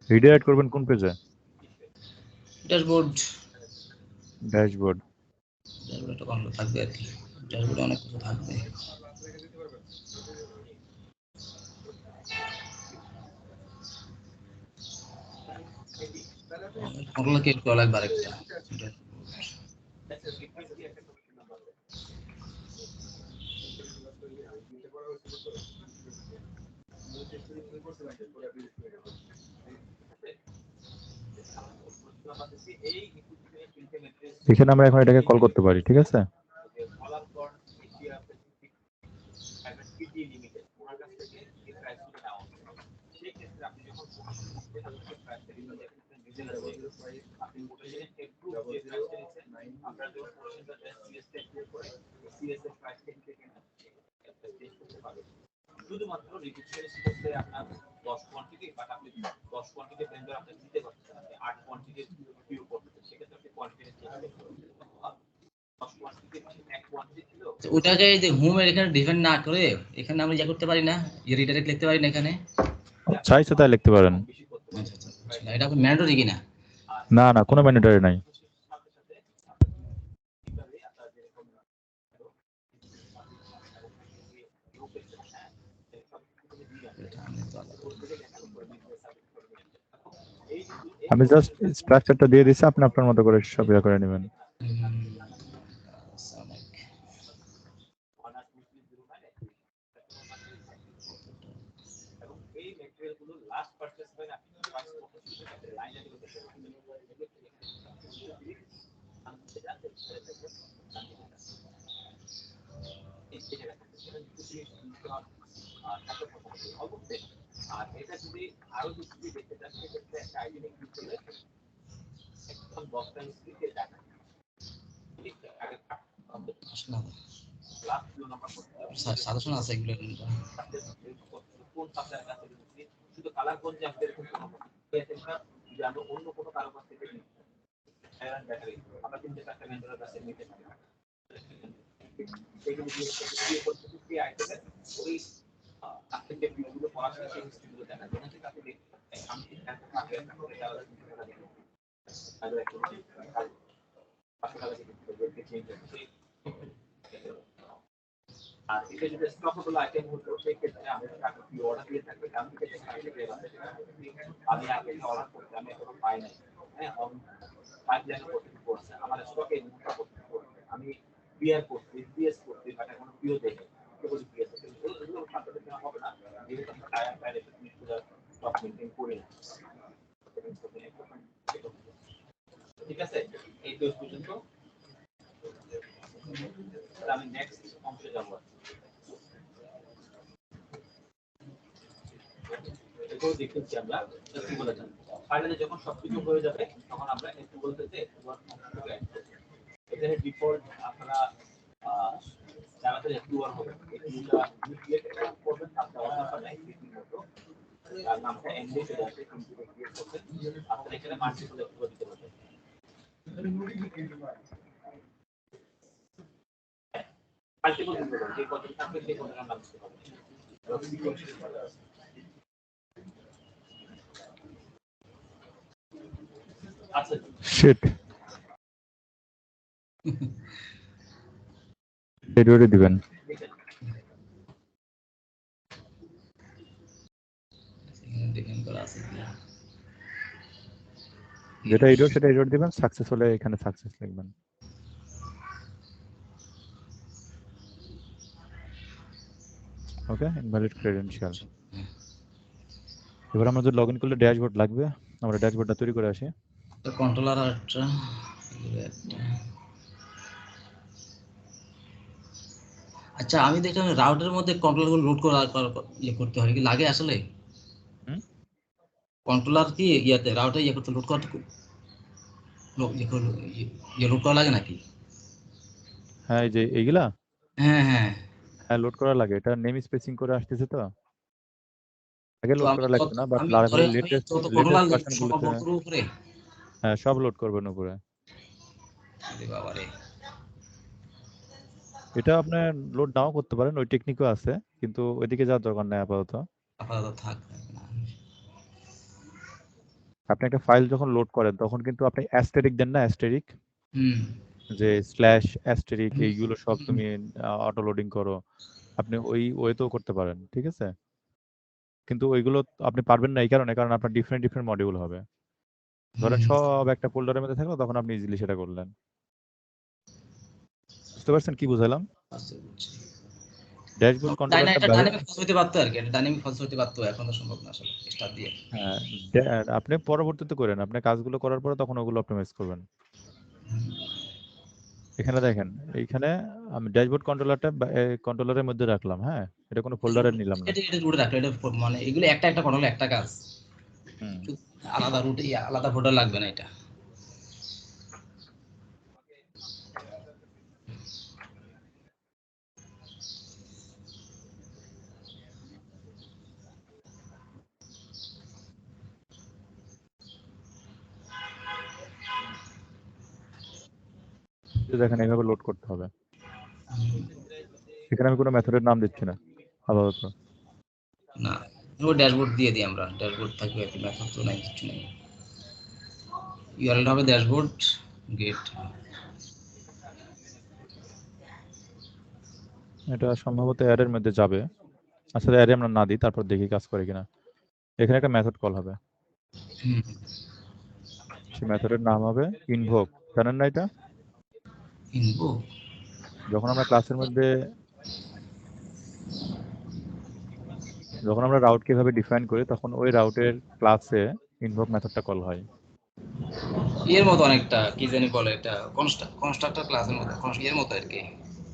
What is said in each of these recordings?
Redirect করবেন কোন পেজে? Dashboard dashboard. ড্যাশবোর্ডটা ভালো থাকবে আর কি, ড্যাশবোর্ডে অনেক কিছু থাকবে। কন্ট্রোলার ক্রিয়েট করা লাগবে আরেকটা। এখানে আমরা এখন এটাকে কল করতে পারি, ঠিক আছে? ওটাকে যে হোমের এখানে ডিফাইন না করে এখানে আমরা ইয়া করতে পারি না, রিডাইরেক্ট লিখতে পারি না এখানে? চাইছে তাই লিখতে পারেন। আচ্ছা, এটা কি ম্যান্ডেটরি কিনা? না না, কোনো ম্যান্ডেটরি নাই। আমি জাস্ট স্ট্রাকচারটা দিয়ে দিচ্ছি, আপনি আপনার মতো করে সব ইয়া করে নেবেন। সাজেশন আছে এগুলো। শিট, এডিটরে দিবেন। যেটা এডিট সেটা এডিট দিবেন, সাকসেস হলে এখানে সাকসেস লিখবেন। ওকে, ইনভ্যালিড ক্রেডেনশিয়াল। এবার আমরা যদি লগইন করলে ড্যাশবোর্ড লাগবে, আমরা ড্যাশবোর্ডটা তৈরি করে আসি। তো কন্ট্রোলার আরটা এগুলো একটা। আচ্ছা, আমি দেখলাম রাউটারের মধ্যে কন্ট্রোলারগুলো লোড করা ইয়ে করতে হয় কি লাগে আসলে? কন্ট্রোলার কি ইয়াতে রাউটার ইয়ে করতে লোড করতে ইয়ে লোড করা লাগে নাকি? হ্যাঁ, এই যে এইগুলা, হ্যাঁ হ্যাঁ, হ্যাঁ লোড করা লাগে। এটা নেম স্পেসিং করে আসতেছে তো, আগে তো লোড আমি করা লাগতো না, বাট আমি ধরে লারাভেলের আমি লেটেস্ট যত লেটেস্ট কন্ট্রোলার সব ভার্সনগুলোতে লোড করব উপরে। হ্যাঁ সব লোড করবেন উপরে। আরে বাবা রে, এটা আপনি লোড নাও করতে পারেন, ওই টেকনিকও আছে, কিন্তু ওইদিকে যাওয়ার দরকার নাই আপাতত। আপাতত থাক না। আপনি একটা ফাইল যখন লোড করেন তখন কিন্তু আপনি অ্যাস্টেরিক দেন না, অ্যাস্টেরিক, হুম যে স্ল্যাশ অ্যাস্টেরিক এইগুলো সব তুমি অটো লোডিং করো, আপনি ওই ওয়েতেও করতে পারেন, ঠিক আছে? কিন্তু ওইগুলো আপনি পারবেন না এই কারণে, কারণ আপনার ডিফারেন্ট ডিফারেন্ট মডিউল হবে। ধরেন সব একটা ফোল্ডারের মধ্যে থাকলো, তখন আপনি ইজিলি সেটা করলেন। বুঝতে পারছেন কি বুঝালাম? ড্যাশবোর্ড কন্ট্রোলারটা ডাইনামিক ফলস হতে পারতো আর কি, ডাইনামিক ফলস হতে পারতো, এখন তো সম্ভব না আসলে স্টার্ট দিয়ে। হ্যাঁ, আপনি পরবর্তীতে করেন, আপনি কাজগুলো করার পরে তখন ওগুলো অপটিমাইজ করবেন। এখানে দেখেন, এইখানে আমি ড্যাশবোর্ড কন্ট্রোলারটা কন্ট্রোলারের মধ্যে রাখলাম, হ্যাঁ, এটা কোনো ফোল্ডারে নিলাম না। এটা রুটে রাখলো, এটা মানে এগুলো একটা একটা কন্ট্রোল একটা কাজ, হুম। আলাদা রুটে আলাদা ফোল্ডার লাগবে না এটা। দেখেন এইভাবে লোড করতে হবে। এখানে আমি কোনো মেথডের নাম দিচ্ছি না আপাতত। না, ও ড্যাশবোর্ড দিয়ে দিই আমরা, ড্যাশবোর্ড থাকবে, মেথড তো নাই, কিছু নেই। ইউআরএল হবে ড্যাশবোর্ড গেট। এটা সম্ভবত অ্যারের মধ্যে যাবে। আসলে অ্যারে আমরা না দিই, তারপর দেখি কাজ করে কিনা। এখানে একটা মেথড কল হবে, সেই মেথডের নাম হবে ইনভোক। জানেন না এটা? ইনভো যখন আমরা ক্লাসের মধ্যে, যখন আমরা রাউট কিভাবে ডিফাইন করি, তখন ওই রাউটের ক্লাসে ইনভোক মেথডটা কল হয়। এর মতো অনেকটা, কি জানি বলে এটা, কনস্ট্রাক্টর ক্লাসের মতো, এর মতো আর কি,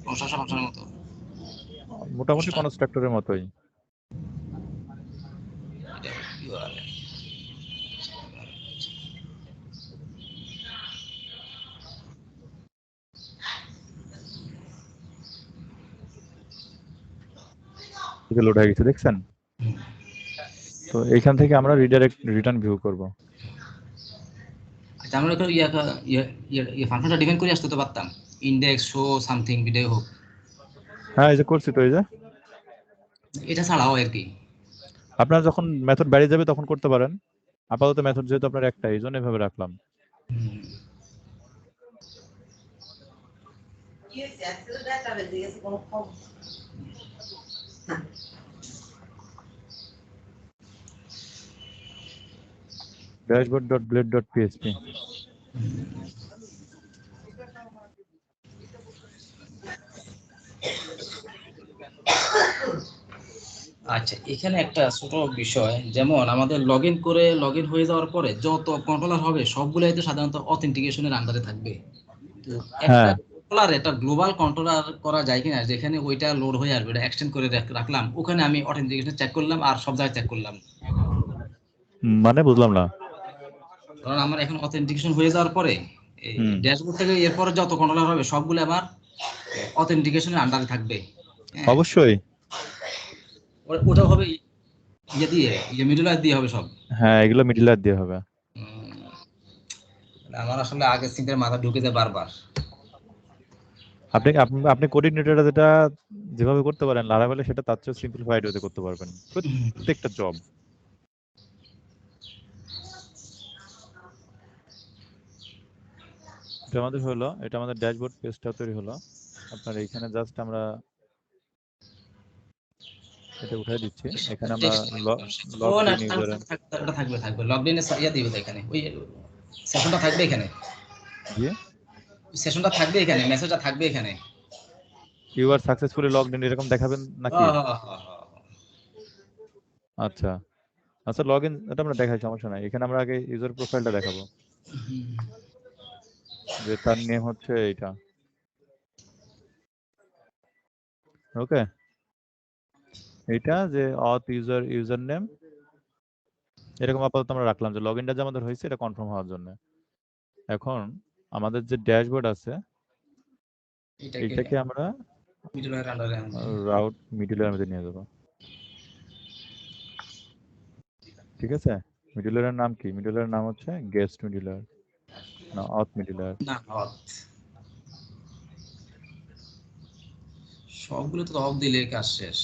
কনস্ট্রাকশন ফাংশনের মতো। মোটামুটি কনস্ট্রাক্টরের মতোই। এটা ইউআরএল। লোড হয়ে গেছে দেখছেন? তো এইখান থেকে আমরা রিডাইরেক্ট রিটার্ন ভিউ করব। আচ্ছা, আমরা একটা ফাংশনটা ডিফাইন করে আসতে তো পারতাম, ইন্ডেক্স শো সামথিং ভিডিও হোক, হ্যাঁ, এই যে করছি তো, এই যে এটা ছাড়াও আর কি। আপনার যখন মেথড বেড়ে যাবে তখন করতে পারেন। আপাতত মেথড যেহেতু আপনার একটা, এই জন্য এভাবে রাখলাম। dashboard.blade.php। আচ্ছা, এখানে একটা ছোট বিষয়, যেমন আমাদের লগ ইন হয়ে যাওয়ার পরে যত কন্ট্রোলার হবে সবগুলাই তো সাধারণত অথেন্টিকেশনের আন্ডারে থাকবে। তো একটা হ্যাঁ, কন্ট্রোলার, একটা গ্লোবাল কন্ট্রোলার করা যায় কিনা, যেখানে ওইটা লোড হয়ে আসবে, এটা এক্সটেন্ড করে রাখলাম, ওখানে আমি অথেন্টিকেশন চেক করলাম আর সব জায়গায় চেক করলাম। মানে বুঝলাম না। কারণ আমার এখন অথেন্টিকেশন হয়ে যাওয়ার পরে এই হুম। ড্যাশবোর্ড থেকে এরপরে যত কন্ট্রোলার হবে সবগুলো আমার অথেন্টিকেশনের আন্ডারে থাকবে। হ্যাঁ, অবশ্যই। ওটা হবে ইয়ে দিয়ে, মিডল ওয়্যার দিয়ে হবে সব। হ্যাঁ, এগুলো মিডল লেয়ার দিয়ে হবে। আমার আসলে আগের চিন্তার মাথা ঢুকে যায় বারবার। আপনি আপনি আপনি কোঅর্ডিনেটরটা যেটা যেভাবে করতে পারেন লারাভেলে, সেটা তার চেয়ে সিম্পলিফাইড ওয়েতে করতে পারবেন প্রত্যেকটা জব। এটা আমাদের ড্যাশবোর্ড পেজটা তৈরি হলো। আপনার এইখানে জাস্ট আমরা এটা উঠাই দিচ্ছি। এখানে আমরা লগড ইন ইউজারে। ওটা থাকবে, লগইনের ইয়া দিবে তো এখানে, ওই সেশনটা থাকবে এখানে, জি, সেশনটা থাকবে এখানে, মেসেজটা থাকবে এখানে। You are successfully logged in এরকম দেখাবেন নাকি? আচ্ছা, আচ্ছা, লগ ইন এটা আমরা দেখাই, সমস্যা নাই। এখানে আমরা আগে ইউজার প্রোফাইলটা দেখাবো, যে তার নেম হচ্ছে এইটা। ওকে, এইটা যে অথ ইউজার নেম এরকম আপাতত আমরা রাখলাম, যে লগ ইনটা যে আমাদের হয়েছে এটা কনফার্ম হওয়ার জন্য। এখন আমাদের যে ড্যাশবোর্ড আছে, এটাকে এইটাকে আমরা মিডল ওয়্যার আন্ডারে আনবো। রাউট মিডলের মধ্যে নিয়ে যাবো। ঠিক আছে, মিডলের নাম কি? মিডলের নাম হচ্ছে গেস্ট মিডলের, না অথ মিডলের। না, সবগুলো তো অফ দিলে কাজ শেষ।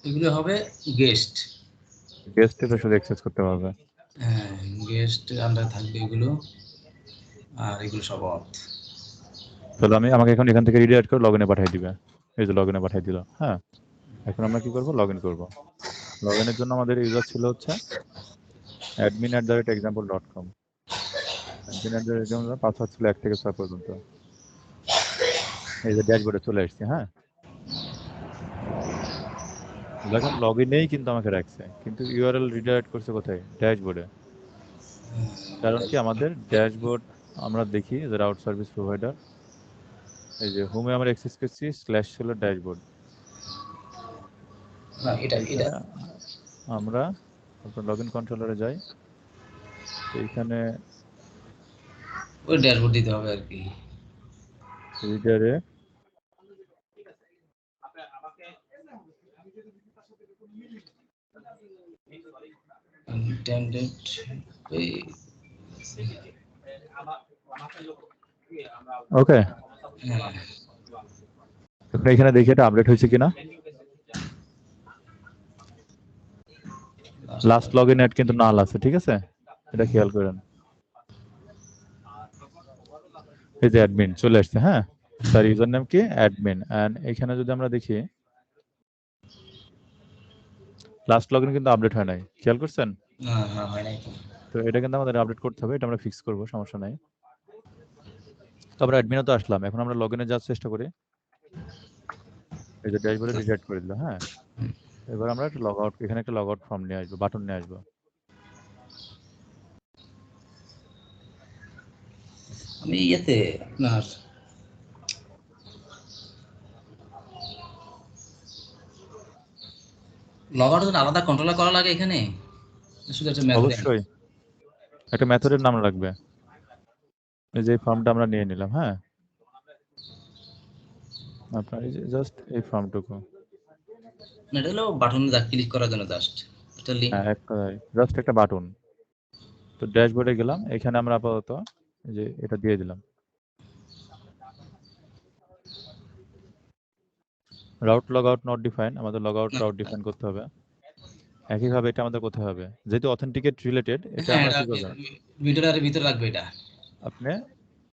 এগুলো হবে গেস্ট। গেস্টেরও শুধু অ্যাক্সেস করতে পারবে। হ্যাঁ, গেস্ট আন্ডারে থাকবে এগুলো, আর এগুলো সব অথ। তাহলে আমাকে এখন এখান থেকে রিডাইরেক্ট করে লগইনে পাঠিয়ে দিবে। এই যে লগইনে পাঠিয়ে দিল। হ্যাঁ, এখন আমরা কি করব? লগইন করব। লগইনের জন্য আমাদের ইউজার ছিল হচ্ছে admin@example.com। admin@example পাসওয়ার্ড ছিল 1 থেকে 6 পর্যন্ত। এই যে ড্যাশবোর্ডে চলে আসছে। হ্যাঁ, দেখেন লগইনেই কিন্তু আমাকে রাখছে, কিন্তু ইউআরএল রিডাইরেক্ট করছে কোথায়? ড্যাশবোর্ডে। কারণ কি আমাদের ড্যাশবোর্ড আমরা দেখি যে রাউট সার্ভিস প্রোভাইডার, এই যে হোমে আমরা অ্যাক্সেস করছি স্ল্যাশ ছিল ড্যাশবোর্ড। না, এটা এইখানে আমরা আপনার লগইন কন্ট্রোলারে যাই, এইখানে ওই ড্যাশবোর্ড দিতে হবে আর কি। রিডারে ইন্টেন্ডেড ওই ওকে। হ্যাঁ, আপনি এখানে দেখি এটা আপডেট হয়েছে কিনা। লাস্ট লগইন এট কিন্তু নাল আছে, ঠিক আছে, এটা খেয়াল করেন। এই যে অ্যাডমিন চলে আসছে। হ্যাঁ, তার ইউজার নেম কি? অ্যাডমিন। এন্ড এখানে যদি আমরা দেখি লাস্ট লগইন কিন্তু আপডেট হয় নাই, খেয়াল করছেন? না না হয় নাই তো। তো এটা কিন্তু আমাদের আপডেট করতে হবে, এটা আমরা ফিক্স করব, সমস্যা নাই। তো আমরা অ্যাডমিনে তো আসলাম, এখন আমরা লগইনে যাওয়ার চেষ্টা করি। এই যে ড্যাশবোর্ডে রিডাইরেক্ট করে দিল। হ্যাঁ, এবার আমরা একটা লগ আউট, এখানে একটা লগ আউট ফর্ম নিয়ে আসবো, বাটন নিয়ে আসবো। আমি ইয়েতে আপনার লগ আউটের জন্য আলাদা কন্ট্রোলার করা লাগে এখানে, শুধু একটা মেথড? অবশ্যই একটা মেথডের নাম রাখবে। এই যে এই ফর্মটা আমরা নিয়ে নিলাম। হ্যাঁ, আপনার এই যে জাস্ট এই ফর্মটুকু। এটা হলো বাটনে ক্লিক করার জন্য জাস্ট একটা লিঙ্ক। হ্যাঁ, জাস্ট একটা বাটন। তো ড্যাশবোর্ডে গেলাম, এখানে আমরা আপাতত এই যে এটা দিয়ে দিলাম। Route log out not define, আমাদের লগ আউট রাউট ডিফাইন করতে হবে। একইভাবে এটা আমাদের কোথায় হবে? যেহেতু অথেন্টিকেট রিলেটেড, এটা হ্যাঁ, আমরা এটা কি করবেন? ভিডিওটার ভিতরে রাখবে এটা। আপনি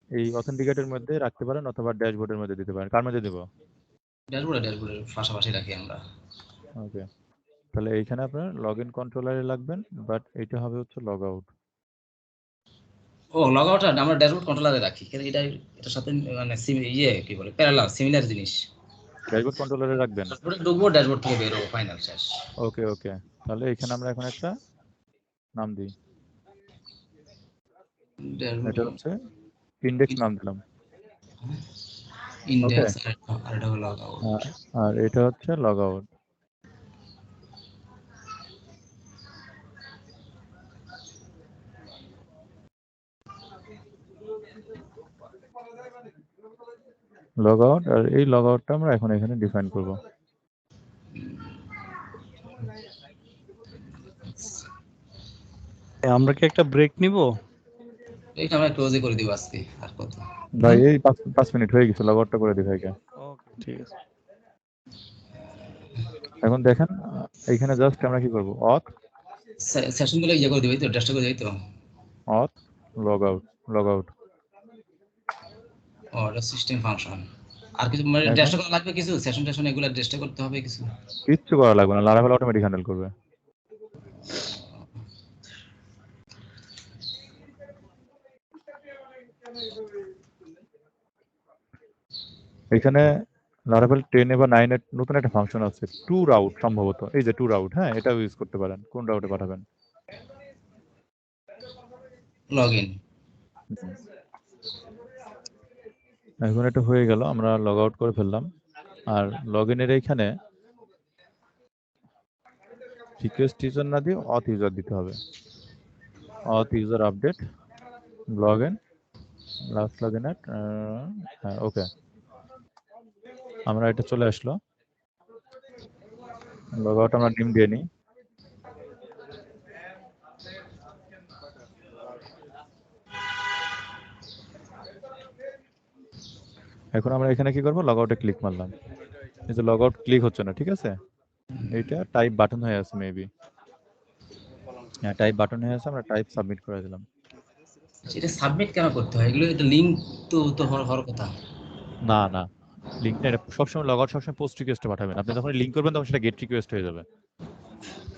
এই অথেন্টিকেটের মধ্যে রাখতে পারেন অথবা ড্যাশবোর্ডের মধ্যে দিতে পারেন। কার মধ্যে দিব? ড্যাশবোর্ডের পাশাপাশি রাখি আমরা। ওকে, তাহলে এইখানে আপনার লগ ইন কন্ট্রোলারে লাগবেন, বাট এটা হবে হচ্ছে লগ আউট। ও লগ আউটটা আমরা ড্যাশবোর্ড কন্ট্রোলারে রাখি, কিন্তু এটা এটার সাথে মানে ইয়ে কি বলে প্যারালাল সিমিলার জিনিস। ড্যাশবোর্ড কন্ট্রোলারে রাখবেন। ড্যাশবোর্ডে ঢুকবো, ড্যাশবোর্ড থেকে বের হবো, ফাইনাল শেষ। ওকে ওকে, তাহলে এখানে আমরা এখন একটা নাম দিই। এটা ড্যাশবোর্ড হচ্ছে ইন্ডেক্স নাম দিলাম। ওকে, ইন্ডেক্স, আর এটা হলো লগ আউট। আর এটা হচ্ছে লগ আউট। লগ আউট, আর এই লগ আউটটা আমরা এখন এখানে ডিফাইন করব। আমরা কি একটা ব্রেক নিব? এইটা আমরা ক্লোজই করে দিব আজকে, আর কত। ভাই এই 5 মিনিট হয়ে গেছে, লগ আউটটা করে দিই ভাইকে। ওকে, ঠিক আছে। এখন দেখেন এইখানে জাস্ট আমরা কি করব? অথ সেশনগুলো ইয়ে করে দিবে তো, ড্যাশটা করে দিই তো। অথ লগ আউট, লগ আউট। ও এটা সিস্টেম ফাংশন। আর কিছু মানে এখন ড্যাশটা করা লাগবে কিছু, সেশন টেশন এগুলো ড্যাশটা করতে হবে কিছু? কিচ্ছু করা লাগবে না, লারাভেল অটোমেটিক হ্যান্ডেল করবে। এখানে লারাভেল 10 বা 9 এর নতুন একটা ফাংশন আছে, টু রাউট সম্ভবত। এই যে টু রাউট, হ্যাঁ, এটাও ইউজ করতে পারেন। কোন রাউটে পাঠাবেন? Log in. এখন এটা হয়ে গেল, আমরা লগ আউট করে ফেললাম। আর লগ ইনের এইখানে রিকোয়েস্ট ইউজার না দিয়ে অথ ইউজার দিতে হবে। Auth user update log in last log in at. হ্যাঁ, ওকে, আমরা এটা চলে আসলো। লগ আউট আমরা নেম দিয়ে নিই। এখন আমরা এখানে কি করব? লগ আউটে ক্লিক মারলাম। এই যে লগ আউট ক্লিক হচ্ছে না, ঠিক আছে? এটা টাইপ বাটন হয়ে আছে মেবি। হ্যাঁ, টাইপ বাটন হয়ে আছে, আমরা টাইপ সাবমিট করে দিলাম। এটা সাবমিট কেন করতে হয়? এগুলো এটা লিঙ্ক তো হওয়ার কথা। না না, লিঙ্ক না, এটা সবসময় লগ আউট সবসময় পোস্ট রিকোয়েস্টে পাঠাবেন। আপনি যখন লিঙ্ক করবেন তখন সেটা গেট রিকোয়েস্ট হয়ে যাবে।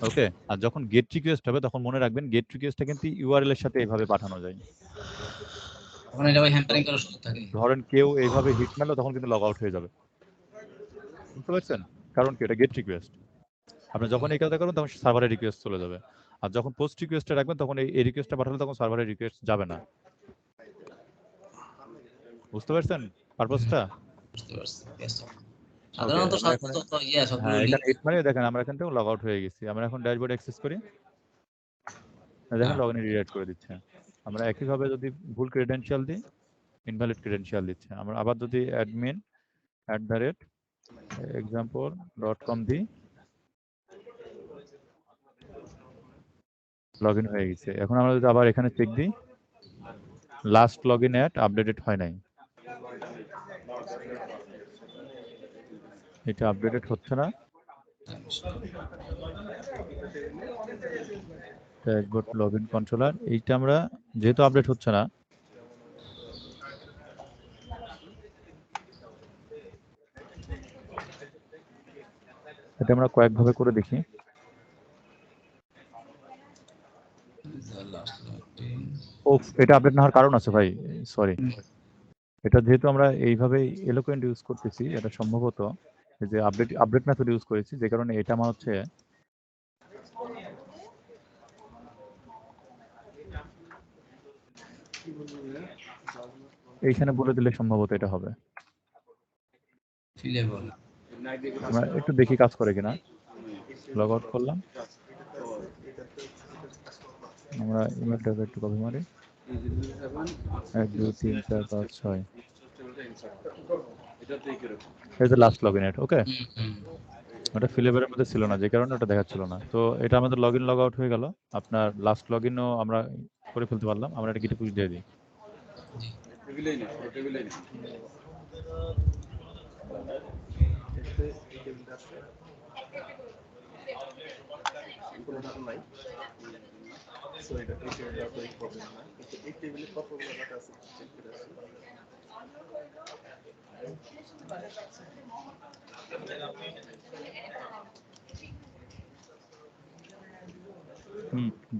ওকে, আর যখন গেট রিকোয়েস্ট হবে তখন মনে রাখবেন গেট রিকোয়েস্টটা কিন্তু ইউআরএল এর সাথে এইভাবে পাঠানো যায়। তখন এটা ভাই হ্যাম্পারিং করার সুযোগ থাকে। ধরেন কেউ এইভাবে হিট মারলো তখন কিন্তু লগ আউট হয়ে যাবে, বুঝতে পারছেন? কারণ কি, এটা গেট রিকোয়েস্ট। আপনি যখন এই কাজটা করবেন তখন সার্ভারে রিকোয়েস্ট চলে যাবে। আর যখন পোস্ট রিকোয়েস্টে রাখবেন তখন এই রিকোয়েস্টটা পাঠালে তখন সার্ভারে রিকোয়েস্ট যাবে না। বুঝতে পারছেন পারপাসটা? বুঝতে পারছি। Yes, sir. ওকে, সাধারণত আমরা এখন সবগুলো হ্যাঁ এখানে লিঙ্ক হিট মারি, দেখেন আমরা এখান থেকে লগ আউট হয়ে গেছি। আমরা এখন ড্যাশবোর্ড অ্যাক্সেস করি, দেখেন লগইন রিডাইরেক্ট করে দিচ্ছে। আমরা একইভাবে যদি ভুল ক্রেডেনশিয়াল দিই, ইনভ্যালিড ক্রেডেনশিয়াল দিচ্ছে। আমরা আবার যদি admin@example.com দিই, লগইন হয়ে গেছে। এখন আমরা যদি আবার এখানে চেক দিই, লাস্ট লগইন অ্যাট আপডেটেড হয় নাই, এটা আপডেটেড হচ্ছে না। ড্যাশবোর্ড লগইন কন্ট্রোলার, এইটা আমরা যেহেতু আপডেট হচ্ছে না, এটা আমরা কয়েকভাবে করে দেখি। এটা আপডেট না হওয়ার কারণ আছে ভাই, সরি। এটা যেহেতু আমরা এইভাবে এলোকুয়েন্ট ইউজ করতেছি, এটা সম্ভবত যে আপডেট মেথড ইউজ করেছি, যে কারণে এটা আমার হচ্ছে এইখানে বলে দিলে সম্ভবত এটা হবে। আমরা একটু দেখি কাজ করে কিনা। লগ আউট করলাম, আমরা ইমেলটাকে একটু কপি মারি, 1 2 3 4 5 6, এই যে লাস্ট লগইন এট। ওকে, ওটা ফিলেবারের মধ্যে ছিল না, যে কারণে ওটা দেখাচ্ছিল না। তো এটা আমাদের লগইন লগ আউট হয়ে গেল। আপনার লাস্ট লগইনও আমরা করে ফেলতে পারলাম। আমরা এটা গিটে পুশ দিয়ে দিই।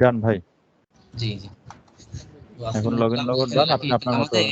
ডান ভাই, জি জি। এখন লগইন লগ আউট ডান। আপনি আপনার মতো আমাদের